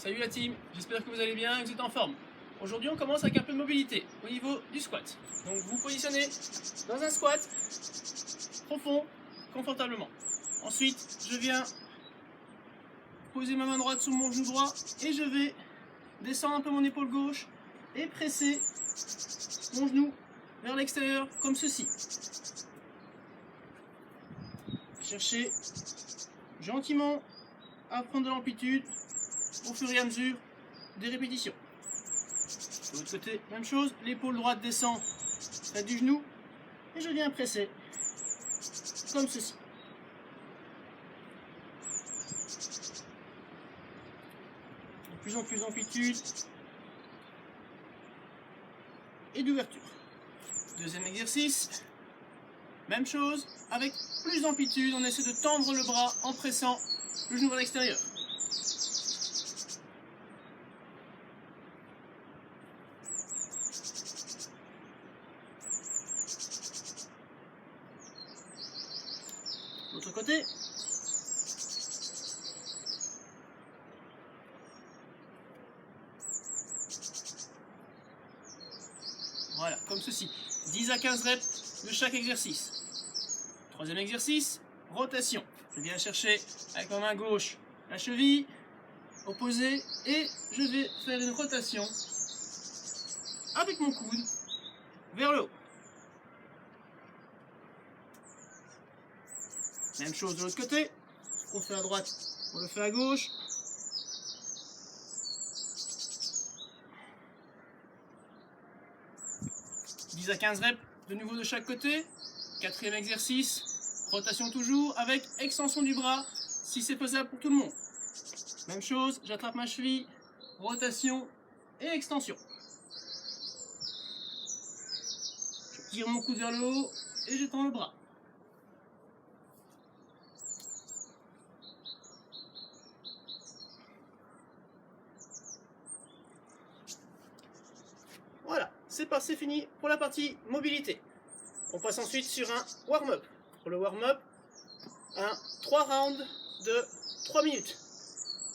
Salut la team, j'espère que vous allez bien et que vous êtes en forme. Aujourd'hui on commence avec un peu de mobilité au niveau du squat. Donc vous positionnez dans un squat profond, confortablement. Ensuite je viens poser ma main droite sur mon genou droit et je vais descendre un peu mon épaule gauche et presser mon genou vers l'extérieur comme ceci. Cherchez gentiment à prendre de l'amplitude au fur et à mesure des répétitions. De l'autre côté, même chose, l'épaule droite descend près du genou et je viens presser comme ceci. De plus en plus d'amplitude et d'ouverture. Deuxième exercice, même chose, avec plus d'amplitude, on essaie de tendre le bras en pressant le genou vers l'extérieur. L'autre côté. Voilà, comme ceci. 10 à 15 reps de chaque exercice. Troisième exercice, rotation. Je viens chercher avec ma main gauche la cheville opposée et je vais faire une rotation avec mon coude vers le haut. Même chose de l'autre côté. Ce qu'on fait à droite, on le fait à gauche. « 10 à 15 reps de nouveau de chaque côté. Quatrième exercice, rotation toujours avec extension du bras si c'est possible pour tout le monde. Même chose, j'attrape ma cheville, rotation et extension. Je tire mon coude vers le haut et j'étends le bras. Voilà, c'est fini pour la partie mobilité. On passe ensuite sur un warm-up. Pour le warm-up, 3 rounds de 3 minutes.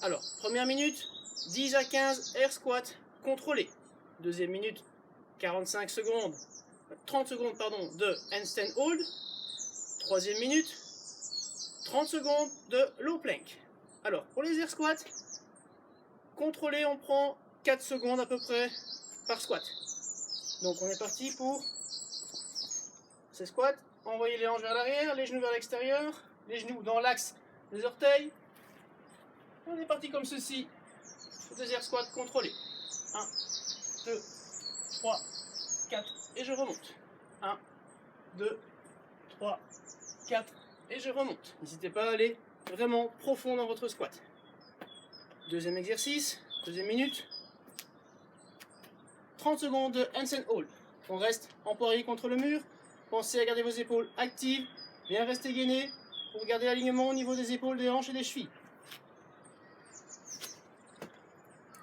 Alors, première minute, 10 à 15 air squat contrôlés. Deuxième minute, 30 secondes de handstand hold. Troisième minute, 30 secondes de low plank. Alors, pour les air squats, contrôlés, on prend 4 secondes à peu près par squat. Donc on est parti pour ces squats. Envoyez les hanches vers l'arrière, les genoux vers l'extérieur, les genoux dans l'axe des orteils. On est parti comme ceci. Deux air squats contrôlés. 1, 2, 3, 4 et je remonte. 1, 2, 3, 4 et je remonte. N'hésitez pas à aller vraiment profond dans votre squat. Deuxième exercice, deuxième minute. 30 secondes de handstand hold. On reste empoiré contre le mur. Pensez à garder vos épaules actives. Bien rester gainé pour garder l'alignement au niveau des épaules, des hanches et des chevilles.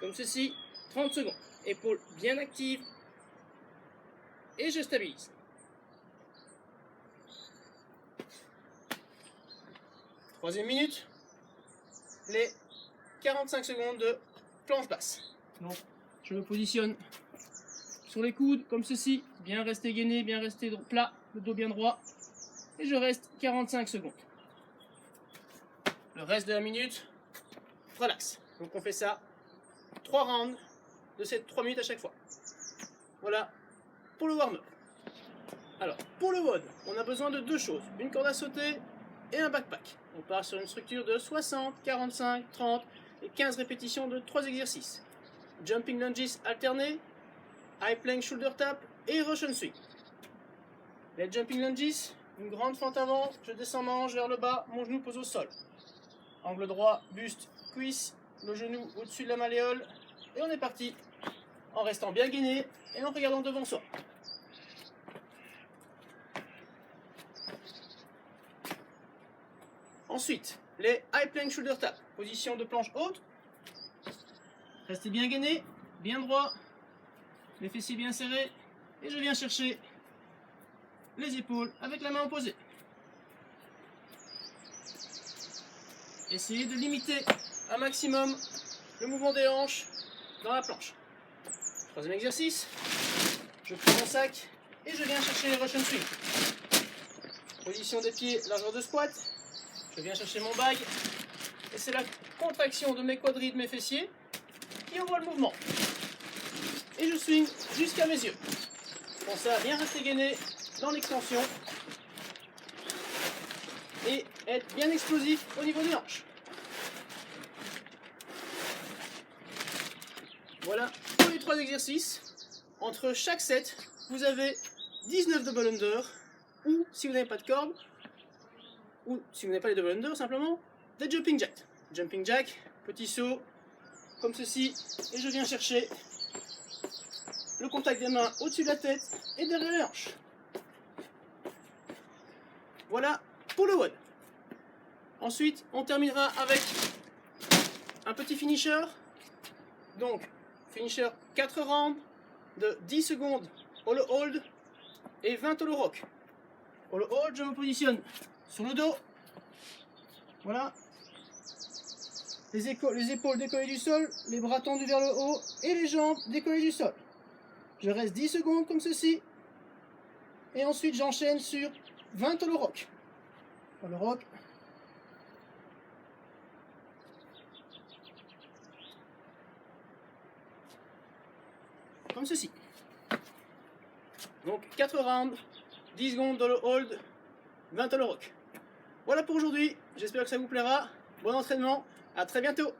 Comme ceci, 30 secondes. Épaules bien actives. Et je stabilise. Troisième minute. Les 45 secondes de planche basse. Donc, je me positionne sur les coudes, comme ceci, bien rester gainé, bien rester plat, le dos bien droit, et je reste 45 secondes. Le reste de la minute, relax. Donc on fait ça 3 rounds de ces 3 minutes à chaque fois. Voilà pour le warm-up. Alors, pour le WOD, on a besoin de deux choses, une corde à sauter et un backpack. On part sur une structure de 60, 45, 30 et 15 répétitions de 3 exercices. Jumping lunges alternés, high plank shoulder tap et Russian swing. Les jumping lunges, une grande fente avant, je descends ma hanche vers le bas, mon genou pose au sol. Angle droit, buste, cuisse, le genou au-dessus de la malléole. Et on est parti en restant bien gainé et en regardant devant soi. Ensuite, les high plank shoulder tap, position de planche haute. Restez bien gainé, bien droit. Les fessiers bien serrés et je viens chercher les épaules avec la main opposée. Essayez de limiter un maximum le mouvement des hanches dans la planche. Troisième exercice, je prends mon sac et je viens chercher les Russian swing. Position des pieds, largeur de squat. Je viens chercher mon bag et c'est la contraction de mes quadris, de mes fessiers qui envoie le mouvement. Et je swing jusqu'à mes yeux. Pensez à bien rester gainé dans l'extension et être bien explosif au niveau des hanches. Voilà pour les 3 exercices. Entre chaque set, vous avez 19 double under, ou si vous n'avez pas de corde, ou si vous n'avez pas les double under, simplement des jumping jacks. Jumping jack, petit saut, comme ceci, et je viens chercher le contact des mains au-dessus de la tête et derrière les hanches. Voilà pour le one. Ensuite, on terminera avec un petit finisher. Donc, finisher 4 rounds de 10 secondes hollow hold et 20 hollow rock. Hollow hold, je me positionne sur le dos. Voilà. Les épaules décollées du sol, les bras tendus vers le haut et les jambes décollées du sol. Je reste 10 secondes comme ceci. Et ensuite, j'enchaîne sur 20 hollow rock. Hollow rock. Comme ceci. Donc 4 rounds, 10 secondes hollow hold, 20 hollow rock. Voilà pour aujourd'hui, j'espère que ça vous plaira. Bon entraînement, à très bientôt.